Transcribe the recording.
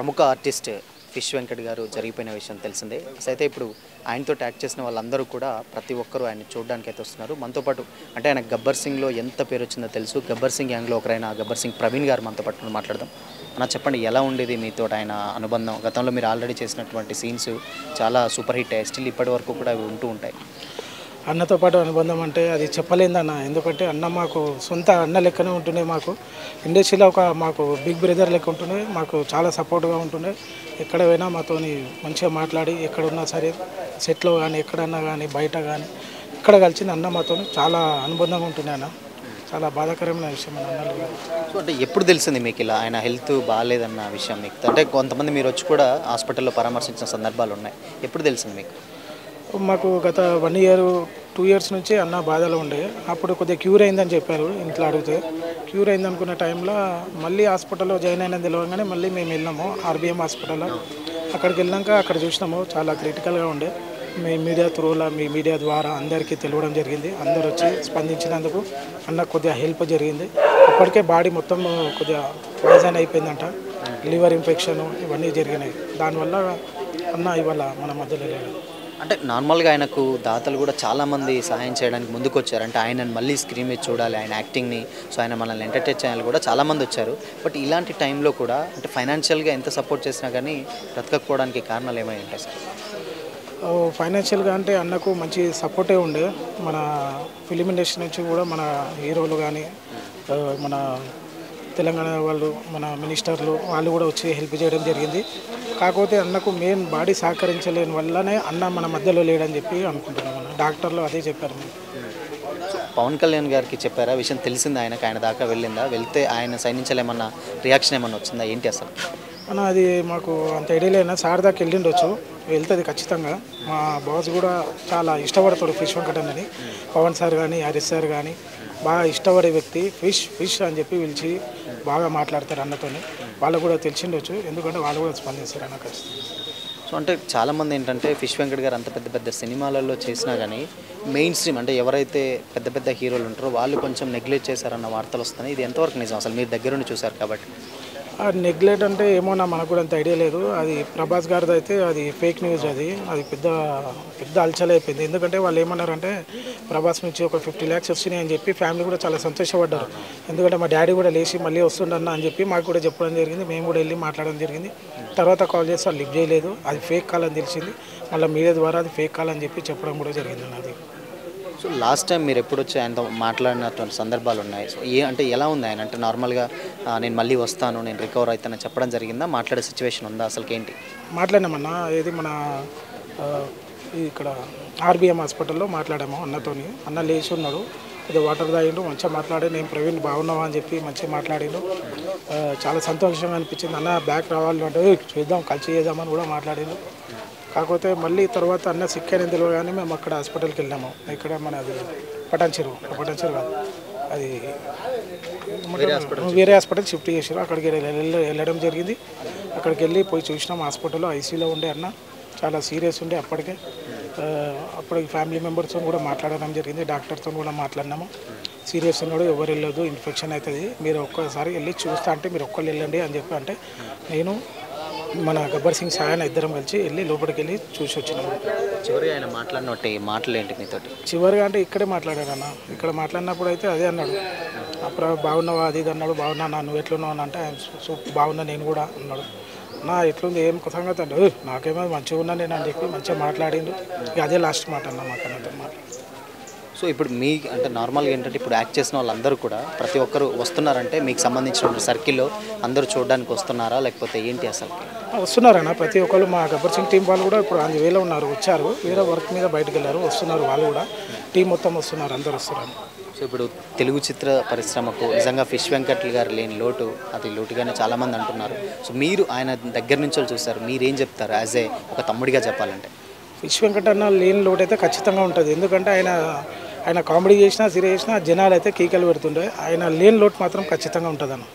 ప్రముఖ artist fish Venkat గారు జరిగిపోయిన విషయం తెలిసిందే. అయితే ఇప్పుడు ఆయనతో యాక్ట్ చేసిన వాళ్ళందరూ కూడా ప్రతి ఒక్కరూ ఆయన్ని చూడడానికి అయితే వస్తున్నారు. మనతో పాటు అంటే ఆయన గబ్బర్ సింగ్లో ఎంత పేరు వచ్చిందో తెలుసు. గబ్బర్ సింగ్ యాంగ్లో ఒకరైన గబ్బర్ సింగ్ ప్రవీణ్ గారు మనతో పాటు మాట్లాడదాం. అన్న చెప్పండి, ఎలా ఉండేది మీతో ఆయన అనుబంధం? గతంలో మీరు ఆల్రెడీ చేసినటువంటి సీన్స్ చాలా సూపర్ హిట్ అయ్యాయి. స్టిల్ ఇప్పటి వరకు కూడా అవి ఉంటూ ఉంటాయి. అన్నతో పాటు అనుబంధం అంటే అది చెప్పలేదన్న. ఎందుకంటే అన్న మాకు సొంత అన్న లెక్కనే ఉంటుండే. మాకు ఇండస్ట్రీలో మాకు బిగ్ బ్రదర్ లెక్క ఉంటుండే. మాకు చాలా సపోర్ట్గా ఉంటుండే. ఎక్కడ పోయినా మాతోని మంచిగా మాట్లాడి, ఎక్కడున్నా సరే సెట్లో కానీ ఎక్కడన్నా కానీ బయట కానీ ఎక్కడ కలిసిన అన్న మాతో చాలా అనుబంధంగా ఉంటుండే. అన్న చాలా బాధాకరమైన విషయం అన్న. సో అంటే ఎప్పుడు తెలిసింది మీకు ఇలా ఆయన హెల్త్ బాగాలేదన్న విషయం మీకు? అంటే కొంతమంది మీరు వచ్చి కూడా హాస్పిటల్లో పరామర్శించిన సందర్భాలు ఉన్నాయి. ఎప్పుడు తెలిసింది మీకు? మాకు గత 1 year 2 years నుంచి అన్న బాధలో ఉండే. అప్పుడు కొద్దిగా క్యూర్ అయిందని చెప్పారు ఇంట్లో అడిగితే. క్యూర్ అయింది అనుకున్న టైంలో మళ్ళీ హాస్పిటల్లో జాయిన్ అయిన తెలియగానే మళ్ళీ మేము వెళ్ళాము ఆర్బీఎం హాస్పిటల్లో. అక్కడికి వెళ్ళాక అక్కడ చూసినాము చాలా క్రిటికల్గా ఉండే. మీ మీడియా ద్వారా అందరికీ తెలియడం జరిగింది. అందరు వచ్చి స్పందించినందుకు అన్న కొద్దిగా హెల్ప్ జరిగింది. ఇప్పటికే బాడీ మొత్తం కొద్దిగా పాయిజన్ అయిపోయిందంట. లివర్ ఇన్ఫెక్షన్ ఇవన్నీ జరిగినాయి. దానివల్ల అన్న ఇవాళ మన మధ్యలో లేదు. అంటే నార్మల్గా ఆయనకు దాతలు కూడా చాలామంది సహాయం చేయడానికి ముందుకు వచ్చారు. అంటే ఆయనను మళ్ళీ స్క్రీన్ మీద చూడాలి, ఆయన యాక్టింగ్ని, సో ఆయన మనల్ని ఎంటర్టైన్ చేయాలి కూడా చాలామంది వచ్చారు. బట్ ఇలాంటి టైంలో కూడా అంటే ఫైనాన్షియల్గా ఎంత సపోర్ట్ చేసినా కానీ బ్రతకపోవడానికి కారణాలు ఏమై ఉంటాయి సార్? ఫైనాన్షియల్గా అంటే అన్నకు మంచి సపోర్టే ఉండే. మన ఫిలిం ఇండస్ట్రీ నుంచి కూడా మన హీరోలు కానీ మన తెలంగాణ వాళ్ళు, మన మినిస్టర్లు వాళ్ళు కూడా వచ్చి హెల్ప్ చేయడం జరిగింది. కాకపోతే అన్నకు మెయిన్ బాడీ సహకరించలేని వల్లనే అన్న మన మధ్యలో లేడని చెప్పి అనుకుంటున్నాం. అన్న డాక్టర్లు అదే చెప్పారు. పవన్ కళ్యాణ్ గారికి చెప్పారా విషయం? తెలిసిందా ఆయనకు? ఆయన దాకా వెళ్ళిందా? వెళ్తే ఆయన సైనించాలేమన్నా రియాక్షన్ ఏమన్నా వచ్చిందా? ఏంటి అసలు అన్న అది మాకు అంత ఐడియా లేనా. సార్ దాకా వెళ్ళిండొచ్చు, వెళ్తుంది ఖచ్చితంగా. మా బాస్ కూడా చాలా ఇష్టపడతాడు ఫిష్ వెంకట్ అని. పవన్ సార్ కానీ హరీష్ సార్ కానీ బాగా ఇష్టపడే వ్యక్తి. ఫిష్ అని చెప్పి పిలిచి బాగా మాట్లాడతారు అన్నతోని. వాళ్ళకు కూడా తెలిసిండొచ్చు, ఎందుకంటే వాళ్ళు కూడా స్పందిస్తారు అన్న ఖచ్చితంగా. సో అంటే చాలామంది ఏంటంటే ఫిష్ వెంకట్ గారు అంత పెద్ద పెద్ద సినిమాలలో చేసినా కానీ మెయిన్ స్ట్రీమ్ అంటే ఎవరైతే పెద్ద పెద్ద హీరోలు ఉంటారో వాళ్ళు కొంచెం నెగ్లెక్ట్ చేశారన్న వార్తలు వస్తున్నాయి. ఇది ఎంతవరకు నిజం? అసలు మీరు దగ్గరుండి చూశారు కాబట్టి. నెగ్లెక్ట్ అంటే ఏమో మనకు కూడా అంత ఐడియా లేదు. అది ప్రభాస్ గారిది అయితే అది ఫేక్ న్యూస్. అది పెద్ద పెద్ద అలచలైపోయింది. ఎందుకంటే వాళ్ళు ఏమన్నారంటే ప్రభాస్ నుంచి ఒక 50 lakhs వచ్చినాయి అని చెప్పి ఫ్యామిలీ కూడా చాలా సంతోషపడ్డారు. ఎందుకంటే మా డాడీ కూడా లేచి మళ్ళీ వస్తుండన్న అని చెప్పి మాకు కూడా చెప్పడం జరిగింది. మేము కూడా వెళ్ళి మాట్లాడడం జరిగింది. తర్వాత కాల్ చేస్తే వాళ్ళు లిఫ్ట్ చేయలేదు. అది ఫేక్ కాల్ అని తెలిసింది. మళ్ళీ మీడియా ద్వారా అది ఫేక్ కాల్ అని చెప్పి చెప్పడం కూడా జరిగింది అన్నది. సో లాస్ట్ టైం మీరు ఎప్పుడు వచ్చి ఆయనతో మాట్లాడినటువంటి సందర్భాలు ఉన్నాయి. సో అంటే ఎలా ఉంది ఆయన? అంటే నార్మల్గా నేను మళ్ళీ వస్తాను, నేను రికవర్ అవుతానని చెప్పడం జరిగిందా? మాట్లాడే సిచ్యువేషన్ ఉందా అసలుకి? ఏంటి మాట్లాడినామన్నా? ఏది మన ఇక్కడ ఆర్బీఎం హాస్పిటల్లో మాట్లాడాము అన్నతోని. అన్న లేచి ఉన్నాడు, ఏదో వాటర్ తాగిండు, మంచిగా మాట్లాడి నేను ప్రవీణ్ బాగున్నావా అని చెప్పి మంచిగా మాట్లాడిండు. చాలా సంతోషంగా అనిపించింది. అన్న బ్యాక్ రావాలి అంటే చూద్దాం, కలిసి చేద్దామని కూడా మాట్లాడిండు. కాకపోతే మళ్ళీ తర్వాత అన్న సిక్ అయిన తెలియగానే మేము అక్కడ హాస్పిటల్కి వెళ్ళాము. ఇక్కడ మనది పటాన్ చెరువు కాదు, అది వేరే హాస్పిటల్ షిఫ్ట్ చేసారు. అక్కడికి వెళ్ళడం జరిగింది. అక్కడికి వెళ్ళి పోయి చూసినాం. హాస్పిటల్లో ఐసీయూలో ఉండే అన్న చాలా సీరియస్ ఉండే. అప్పటికి ఫ్యామిలీ మెంబర్స్తో కూడా మాట్లాడడం జరిగింది. డాక్టర్తో కూడా మాట్లాడినాము. సీరియస్ ఉన్నాడు, ఎవరు వెళ్ళదు, ఇన్ఫెక్షన్ అవుతుంది, మీరు ఒక్కసారి వెళ్ళి చూస్తా అంటే మీరు ఒక్కళ్ళు వెళ్ళండి అని చెప్పి అంటే నేను మన గబ్బర్ సింగ్ సాయన ఇద్దరం కలిసి వెళ్ళి లోపలికి వెళ్ళి చూసి వచ్చినాము. చివరిగా ఆయన మాట్లాడినట్టు మాటలు ఏంటి మీతోటి? చివరిగా అంటే ఇక్కడే మాట్లాడాడు అన్న. ఇక్కడ మాట్లాడినప్పుడు అయితే అదే అన్నాడు, అప్పుడు బాగున్నావా అది ఇది అన్నాడు. బాగున్నా, నువ్వు ఎట్లున్నావు అని అంటే బాగున్నా నేను కూడా అన్నాడు. నా ఎట్లుంది ఏం సంగతి అంటే నాకేమో మంచిగా ఉన్నా నేను అని చెప్పి మంచిగా మాట్లాడిండు. ఇక అదే లాస్ట్ మాట అన్న మాకు అన్నతో మాట్లాడు. సో ఇప్పుడు మీ అంటే నార్మల్గా ఏంటంటే ఇప్పుడు యాక్ట్ చేసిన వాళ్ళందరూ కూడా ప్రతి ఒక్కరు వస్తున్నారంటే మీకు సంబంధించిన సర్కిల్లో అందరూ చూడడానికి వస్తున్నారా లేకపోతే ఏంటి అసలు? వస్తున్నారన్న ప్రతి ఒక్కరు. మా గబ్బర్ సింగ్ టీం వాళ్ళు కూడా ఇప్పుడు 5,000 ఉన్నారు, వచ్చారు. వేరే వర్క్ మీద బయటకు వెళ్ళారు, వస్తున్నారు. వాళ్ళు కూడా టీం మొత్తం వస్తున్నారు, అందరు వస్తున్నారు. సో ఇప్పుడు తెలుగు చిత్ర పరిశ్రమకు నిజంగా ఫిష్ వెంకట్ గారు లేని లోటు అది లోటుగానే చాలామంది అంటున్నారు. సో మీరు ఆయన దగ్గర నుంచి చూస్తారు, మీరేం చెప్తారు యాజ్ ఏ ఒక తమ్ముడిగా చెప్పాలంటే? ఫిష్ వెంకట్ అన్న లేని లోటు అయితే ఖచ్చితంగా ఉంటుంది. ఎందుకంటే ఆయన కామెడీ చేసినా సీరియస్ చేసినా జనాలు అయితే కీకలు పెడుతుండే. ఆయన లేని లోటు మాత్రం ఖచ్చితంగా ఉంటుంది అన్న.